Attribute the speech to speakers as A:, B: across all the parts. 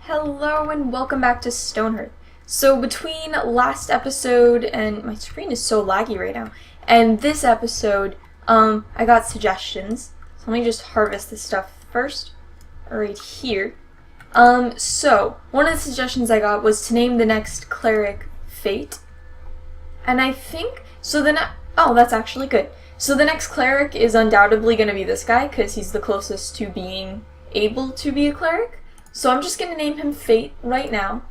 A: Hello and welcome back to Stonehearth. So between last episode and my screen is so laggy right now, and this episode, I got suggestions. So let me just harvest this stuff first, right here. So one of the suggestions I got was to name the next cleric Fate, and I think oh, that's actually good. So the next cleric is undoubtedly going to be this guy because he's the closest to being able to be a cleric. So I'm just going to name him Fate right now.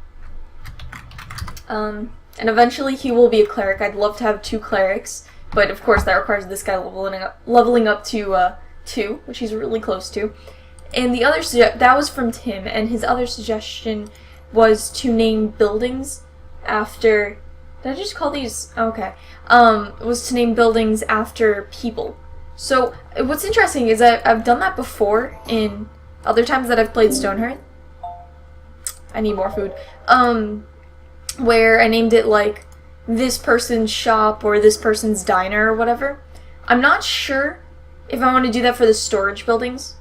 A: And eventually he will be a cleric. I'd love to have 2 clerics, but of course that requires this guy leveling up to 2, which he's really close to. And the other that was from Tim, and his other suggestion was to name buildings after... Did I just call these? Okay. Was to name buildings after people. So what's interesting is I've done that before in other times that I've played Stonehearth. I need more food. Where I named it like this person's shop or this person's diner or whatever. I'm not sure if I want to do that for the storage buildings,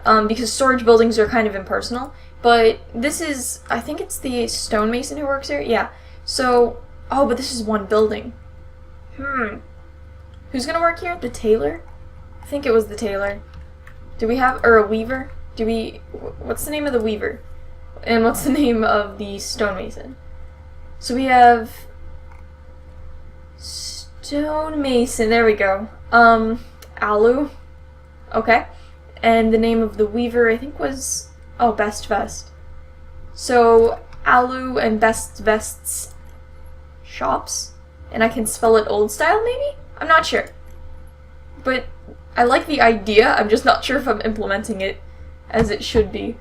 A: because storage buildings are kind of impersonal. But this is, I think it's the stonemason who works here. Yeah. So, oh, but this is one building. Who's gonna work here? The tailor? I think it was the tailor. Do we have, or a weaver? What's the name of the weaver? And what's the name of the stonemason? So we have stonemason, there we go. Alu. Okay. And the name of the weaver, I think was, oh, Best Vest. So, Alu and Best Vest's shops. And I can spell it old style, maybe? I'm not sure. But I like the idea, I'm just not sure if I'm implementing it as it should be.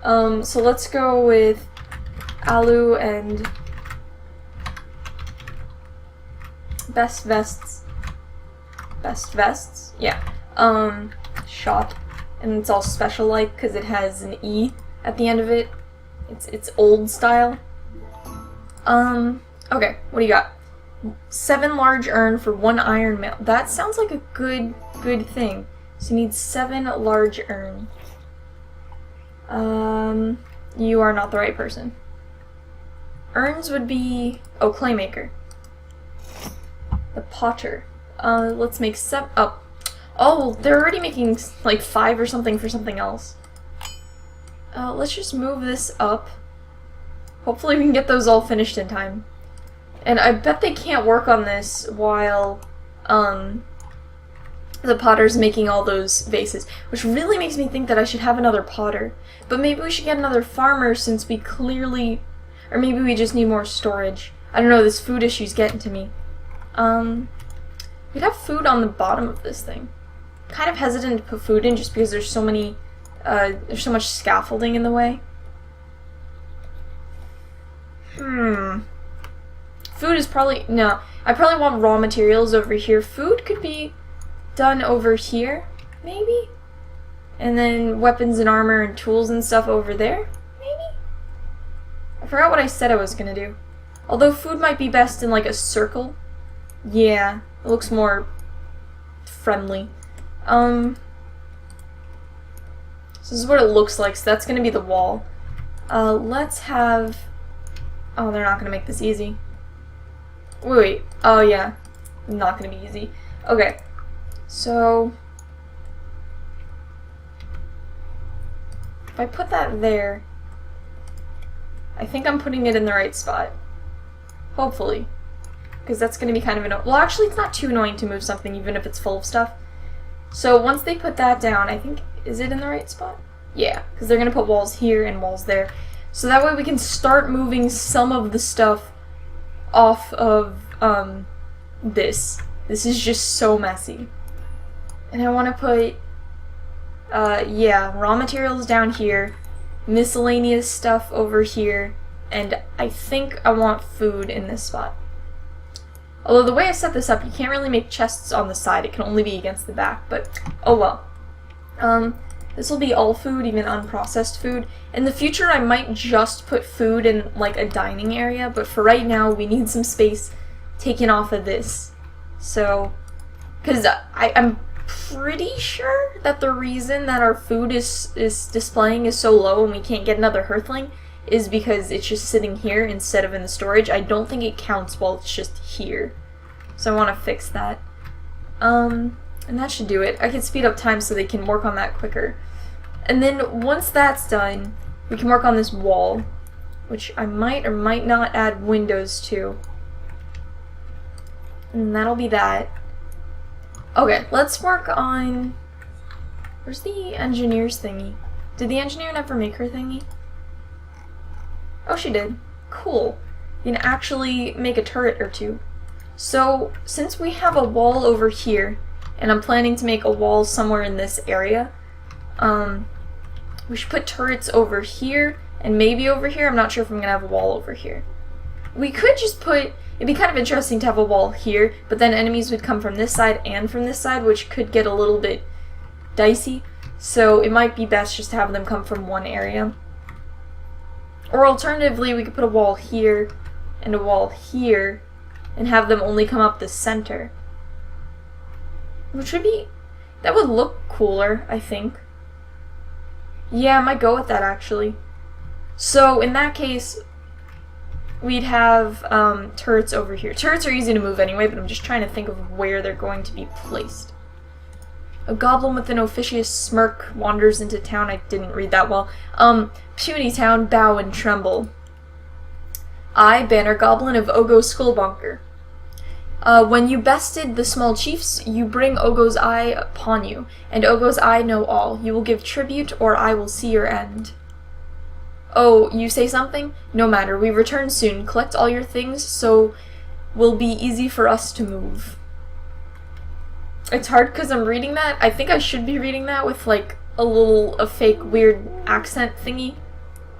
A: So let's go with Alu and Best Vests. Best Vests? Yeah. Shop. And it's all special like because it has an E at the end of it. It's old style. Okay, what do you got? 7 large urn for 1 iron mail. That sounds like a good thing. So you need 7 large urn. You are not the right person. Urns would be... Oh, Claymaker. The Potter. Let's make 7... Oh, they're already making, like, 5 or something for something else. Let's just move this up. Hopefully we can get those all finished in time. And I bet they can't work on this while, the potter's making all those vases, which really makes me think that I should have another potter. But maybe we should get another farmer since we clearly... Or maybe we just need more storage. I don't know, this food issue's getting to me. We'd have food on the bottom of this thing. Kind of hesitant to put food in just because there's so many... there's so much scaffolding in the way. Food is probably... No, I probably want raw materials over here. Food could be done over here, maybe? And then weapons and armor and tools and stuff over there, maybe? I forgot what I said I was gonna do. Although food might be best in like a circle. Yeah, it looks more friendly. So this is what it looks like, so that's gonna be the wall. Let's have... Oh, they're not gonna make this easy. Wait, oh yeah, not gonna be easy. Okay, so if I put that there, I think I'm putting it in the right spot. Hopefully, because that's gonna be kind of annoying. Well, actually, it's not too annoying to move something even if it's full of stuff. So once they put that down, I think, is it in the right spot? Yeah, because they're gonna put walls here and walls there. So that way we can start moving some of the stuff off of, this. This is just so messy. And I want to put, yeah, raw materials down here, miscellaneous stuff over here, and I think I want food in this spot. Although the way I set this up, you can't really make chests on the side, it can only be against the back, but oh well. This will be all food, even unprocessed food. In the future, I might just put food in, like, a dining area, but for right now, we need some space taken off of this. So, because I'm pretty sure that the reason that our food is displaying is so low and we can't get another Hearthling is because it's just sitting here instead of in the storage. I don't think it counts while it's just here. So I want to fix that. And that should do it. I can speed up time so they can work on that quicker. And then once that's done, we can work on this wall, which I might or might not add windows to. And that'll be that. Okay, let's work on... Where's the engineer's thingy? Did the engineer never make her thingy? Oh, she did. Cool. You can actually make a turret or two. So, since we have a wall over here, and I'm planning to make a wall somewhere in this area, we should put turrets over here, and maybe over here. I'm not sure if I'm going to have a wall over here. We could just put... It'd be kind of interesting to have a wall here, but then enemies would come from this side and from this side, which could get a little bit dicey. So it might be best just to have them come from one area. Or alternatively, we could put a wall here and a wall here and have them only come up the center. Which would be... That would look cooler, I think. Yeah, I might go with that, actually. So, in that case, we'd have turrets over here. Turrets are easy to move anyway, but I'm just trying to think of where they're going to be placed. A goblin with an officious smirk wanders into town. I didn't read that well. Puny town, bow and tremble. I, Banner Goblin of Ogo Skullbonker. When you bested the small chiefs, you bring Ogo's eye upon you, and Ogo's eye know all. You will give tribute, or I will see your end. Oh, you say something? No matter, we return soon. Collect all your things, so will be easy for us to move. It's hard because I'm reading that. I think I should be reading that with, like, a fake weird accent thingy.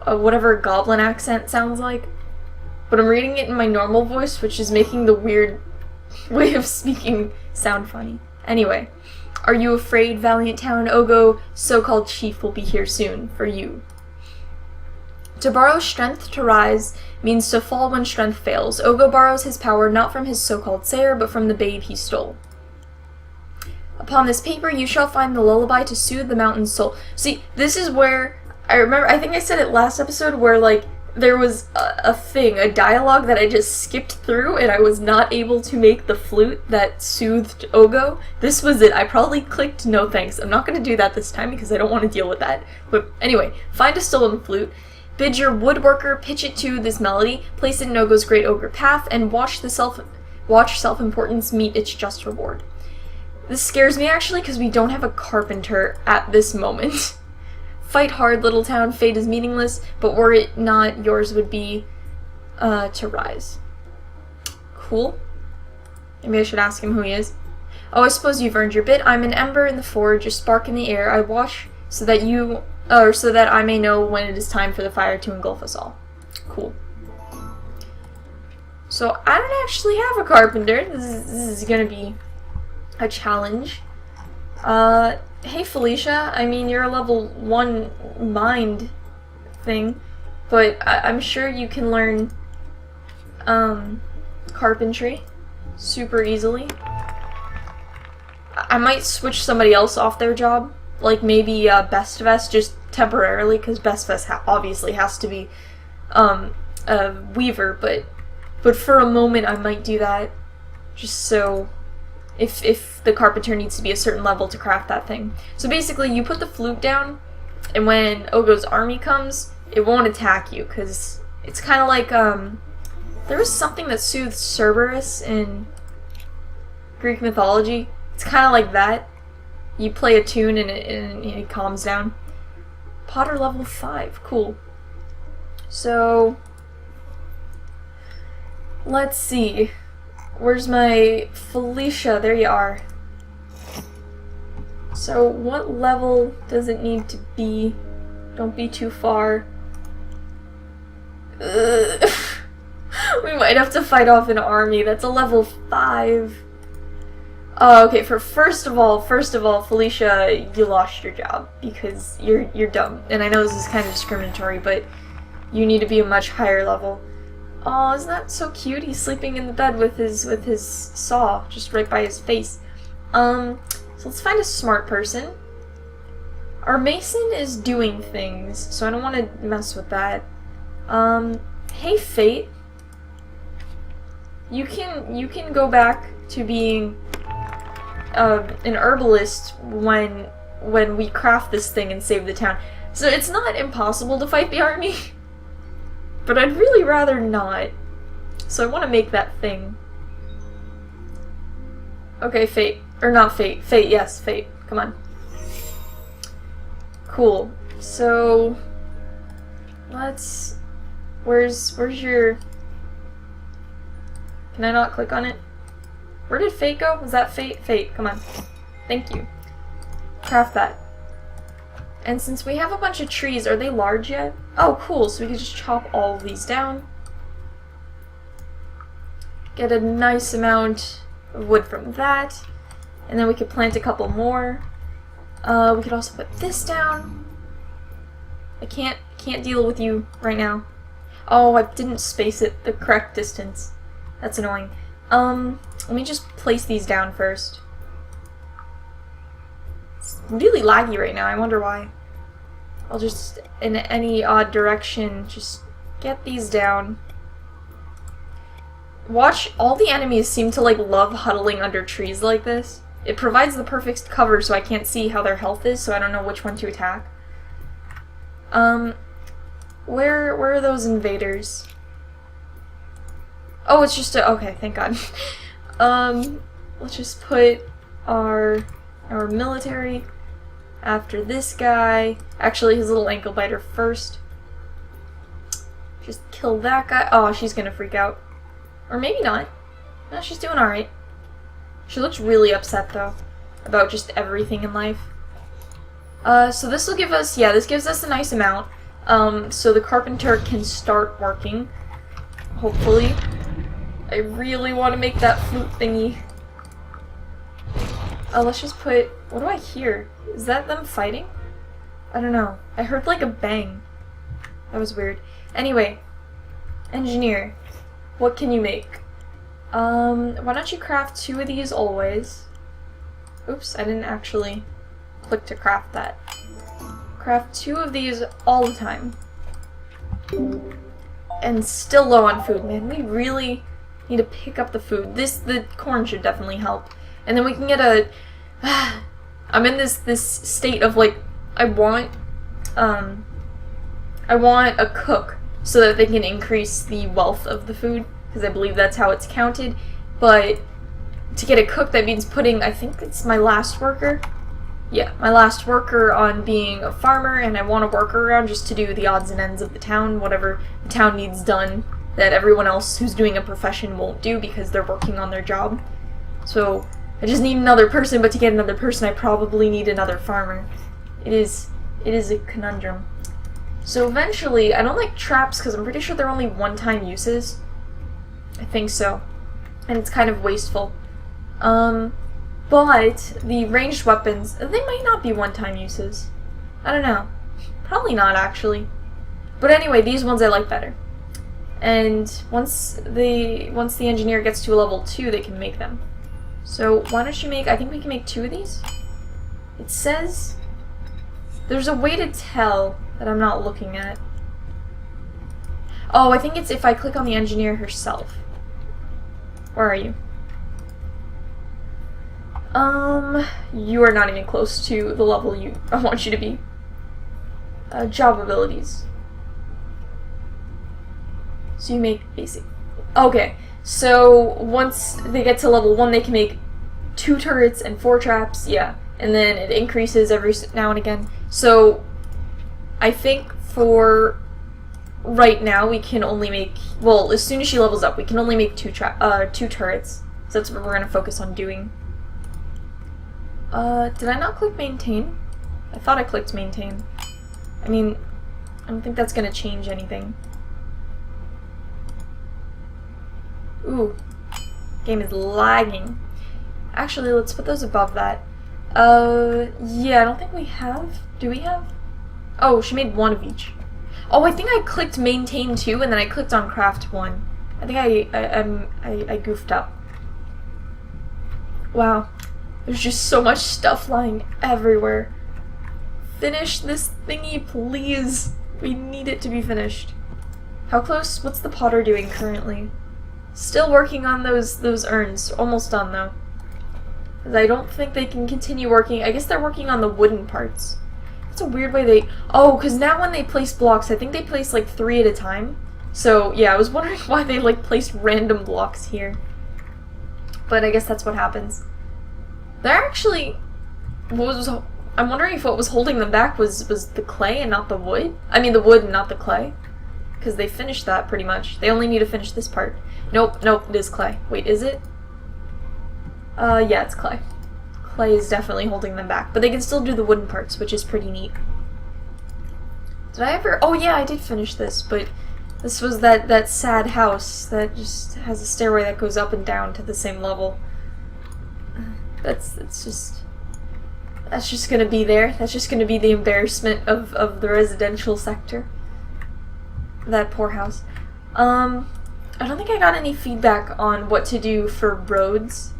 A: Whatever goblin accent sounds like. But I'm reading it in my normal voice, which is making the weird way of speaking sound funny. Anyway, are you afraid, valiant town? Ogo, so-called chief, will be here soon, for you. To borrow strength to rise means to fall when strength fails. Ogo borrows his power not from his so-called sayer, but from the babe he stole. Upon this paper you shall find the lullaby to soothe the mountain's soul. See, this is where, I remember, I think I said it last episode, where, like, there was a dialogue that I just skipped through, and I was not able to make the flute that soothed Ogo. This was it. I probably clicked no thanks. I'm not going to do that this time because I don't want to deal with that. But anyway, find a stolen flute. Bid your woodworker pitch it to this melody, place it in Ogo's great ogre path, and watch self-importance meet its just reward. This scares me, actually, because we don't have a carpenter at this moment. Fight hard, little town, fate is meaningless, but were it not, yours would be to rise. Cool. Maybe I should ask him who he is. Oh, I suppose you've earned your bit. I'm an ember in the forge, a spark in the air. I watch so that so that I may know when it is time for the fire to engulf us all. Cool. So I don't actually have a carpenter. This is gonna be a challenge. Hey Felicia, I mean, you're a level 1 mind thing, but I'm sure you can learn carpentry super easily. I might switch somebody else off their job, like maybe Best Vest, just temporarily, because Best Vest obviously has to be a weaver, but for a moment I might do that, just so if the carpenter needs to be a certain level to craft that thing. So basically, you put the flute down, and when Ogo's army comes, it won't attack you, because it's kind of like, there was something that soothed Cerberus in Greek mythology. It's kind of like that. You play a tune and it calms down. Potter level 5, cool. So, let's see. Where's my Felicia? There you are. So, what level does it need to be? Don't be too far. Ugh. We might have to fight off an army. That's a level 5. Oh, okay, first of all, Felicia, you lost your job because you're dumb. And I know this is kind of discriminatory, but you need to be a much higher level. Oh, isn't that so cute? He's sleeping in the bed with his saw just right by his face. So let's find a smart person. Our mason is doing things, so I don't want to mess with that. Hey Fate. You can go back to being an herbalist when we craft this thing and save the town. So it's not impossible to fight the army, but I'd really rather not. So I want to make that thing. Okay, Fate. Or not Fate. Fate, yes, Fate. Come on. Cool. So let's... Where's your... Can I not click on it? Where did Fate go? Was that Fate? Fate, come on. Thank you. Craft that. And since we have a bunch of trees, are they large yet? Oh, cool, so we can just chop all of these down. Get a nice amount of wood from that. And then we could plant a couple more. We could also put this down. I can't deal with you right now. Oh, I didn't space it the correct distance. That's annoying. Let me just place these down first. It's really laggy right now, I wonder why. I'll just, in any odd direction, just get these down. Watch, all the enemies seem to like love huddling under trees like this. It provides the perfect cover so I can't see how their health is, so I don't know which one to attack. Where are those invaders? Oh, it's just a, okay, thank God. Let's just put our military after this guy. Actually, his little ankle biter first. Just kill that guy. Oh, she's gonna freak out. Or maybe not. No, she's doing alright. She looks really upset, though, about just everything in life. So this will give us, yeah, this gives us a nice amount. So the carpenter can start working, hopefully. I really want to make that flute thingy. Let's just put, what do I hear? Is that them fighting? I don't know. I heard like a bang. That was weird. Anyway, engineer, what can you make? Why don't you craft 2 of these always? Oops, I didn't actually click to craft that. Craft 2 of these all the time. And still low on food, man. We really need to pick up the food. The corn should definitely help. And then we can get a... I'm in this state of like, I want a cook so that they can increase the wealth of the food, because I believe that's how it's counted. But to get a cook, that means putting, I think it's my last worker. Yeah, my last worker on being a farmer, and I want a worker around just to do the odds and ends of the town, whatever the town needs done that everyone else who's doing a profession won't do because they're working on their job. So I just need another person, but to get another person I probably need another farmer. It is a conundrum. So eventually, I don't like traps because I'm pretty sure they're only one-time uses. I think so. And it's kind of wasteful. But the ranged weapons, they might not be one-time uses. I don't know. Probably not, actually. But anyway, these ones I like better. And once the engineer gets to a level 2, they can make them. So why don't you make, I think we can make 2 of these? It says, there's a way to tell that I'm not looking at. Oh, I think it's if I click on the engineer herself. Where are you? You are not even close to the level I want you to be. Job abilities. So you make basic. Okay, so once they get to level 1, they can make 2 turrets and 4 traps, yeah. And then it increases every now and again. So I think for right now we can only make, well, as soon as she levels up, we can only make 2 turrets. So that's what we're going to focus on doing. Did I not click maintain? I thought I clicked maintain. I mean, I don't think that's gonna change anything. Ooh. Game is lagging. Actually, let's put those above that. Yeah, I don't think we have. Do we have? Oh, she made 1 of each. Oh, I think I clicked maintain 2 and then I clicked on craft 1. I think I goofed up. Wow. There's just so much stuff lying everywhere. Finish this thingy, please. We need it to be finished. How close? What's the potter doing currently? Still working on those urns. Almost done, though. I don't think they can continue working. I guess they're working on the wooden parts. It's a weird way they... Oh, because now when they place blocks, I think they place like 3 at a time. So, yeah, I was wondering why they like placed random blocks here. But I guess that's what happens. They're actually... I'm wondering if what was holding them back was the clay and not the wood? I mean, the wood and not the clay. Because they finished that pretty much. They only need to finish this part. Nope, it is clay. Wait, is it? Yeah, it's clay. Clay is definitely holding them back. But they can still do the wooden parts, which is pretty neat. Did I ever... Oh yeah, I did finish this, but this was that sad house that just has a stairway that goes up and down to the same level. That's just gonna be there. That's just gonna be the embarrassment of the residential sector. That poor house. I don't think I got any feedback on what to do for roads.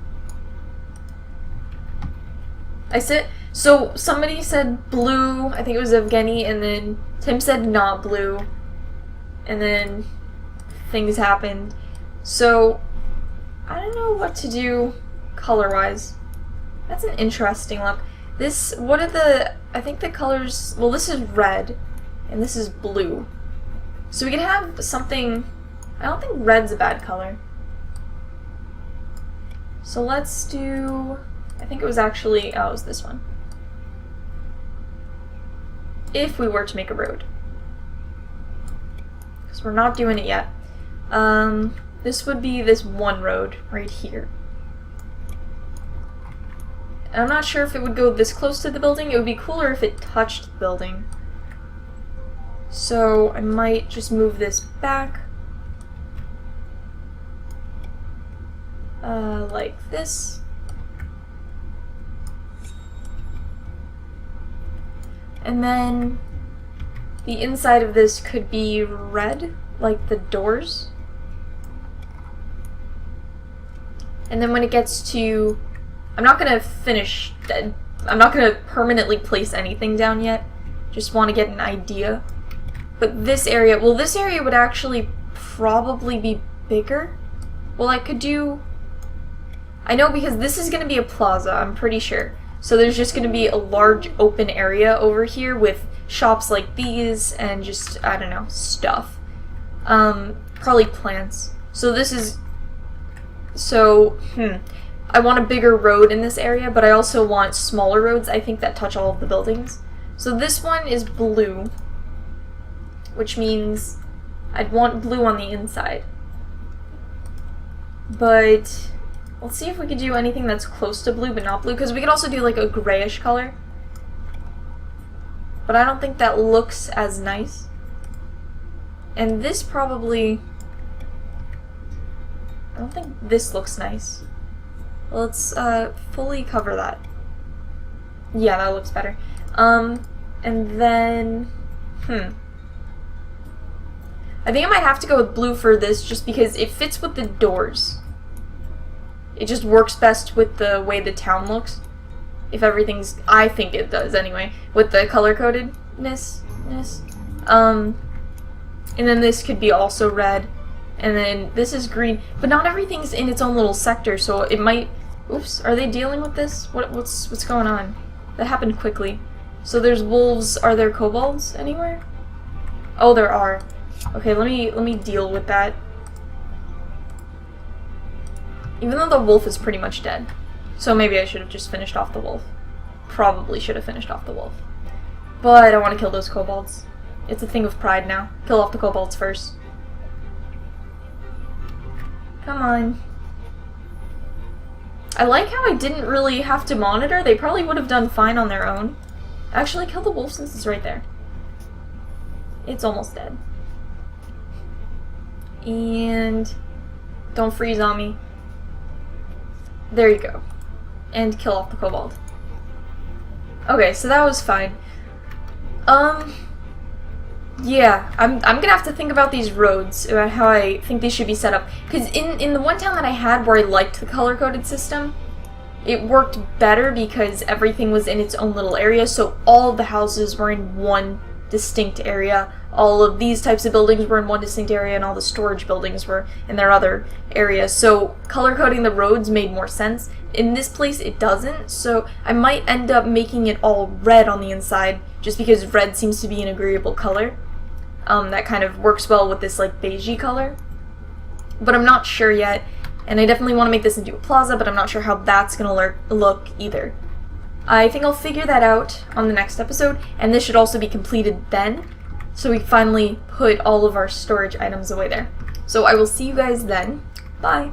A: So somebody said blue, I think it was Evgeny, and then Tim said not blue, and then things happened. So I don't know what to do color-wise. That's an interesting look. I think the colors, well, this is red, and this is blue. So we can have something, I don't think red's a bad color. So let's do, I think it was actually, oh, it was this one. If we were to make a road. Because we're not doing it yet. This would be this one road right here. And I'm not sure if it would go this close to the building. It would be cooler if it touched the building. So I might just move this back. Like this. And then the inside of this could be red, like the doors. And then when it gets to... I'm not gonna permanently place anything down yet. Just want to get an idea. But this area, well, this area would actually probably be bigger. Well, I could do... I know because this is gonna be a plaza, I'm pretty sure. So there's just gonna be a large open area over here with shops like these and just, I don't know, stuff. Probably plants. So this is... So, I want a bigger road in this area, but I also want smaller roads, I think, that touch all of the buildings. So this one is blue, which means I'd want blue on the inside. But let's see if we could do anything that's close to blue but not blue, because we could also do like a grayish color. But I don't think that looks as nice. And this probably... I don't think this looks nice. Let's fully cover that. Yeah, that looks better. And then... I think I might have to go with blue for this just because it fits with the doors. It just works best with the way the town looks. If everything's... I think it does anyway. With the color-codedness. And then this could be also red. And then this is green. But not everything's in its own little sector, so it might... Oops, are they dealing with this? What's going on? That happened quickly. So there's wolves. Are there kobolds anywhere? Oh, there are. Okay, let me deal with that. Even though the wolf is pretty much dead. So maybe I should have just finished off the wolf. Probably should have finished off the wolf. But I don't want to kill those kobolds. It's a thing of pride now. Kill off the kobolds first. Come on. I like how I didn't really have to monitor. They probably would have done fine on their own. Actually, kill the wolf since it's right there. It's almost dead. And don't freeze on me. There you go. And kill off the kobold. Okay, so that was fine. Yeah, I'm gonna have to think about these roads, about how I think they should be set up. Because in the one town that I had where I liked the color-coded system, it worked better because everything was in its own little area, so all of the houses were in one distinct area all of these types of buildings were in one distinct area and all the storage buildings were in their other areas. So color coding the roads made more sense. In this place it doesn't, so I might end up making it all red on the inside just because red seems to be an agreeable color. That kind of works well with this like beigey color. But I'm not sure yet, and I definitely want to make this into a plaza, but I'm not sure how that's going to look either. I think I'll figure that out on the next episode, and this should also be completed then, so we finally put all of our storage items away there. So I will see you guys then. Bye!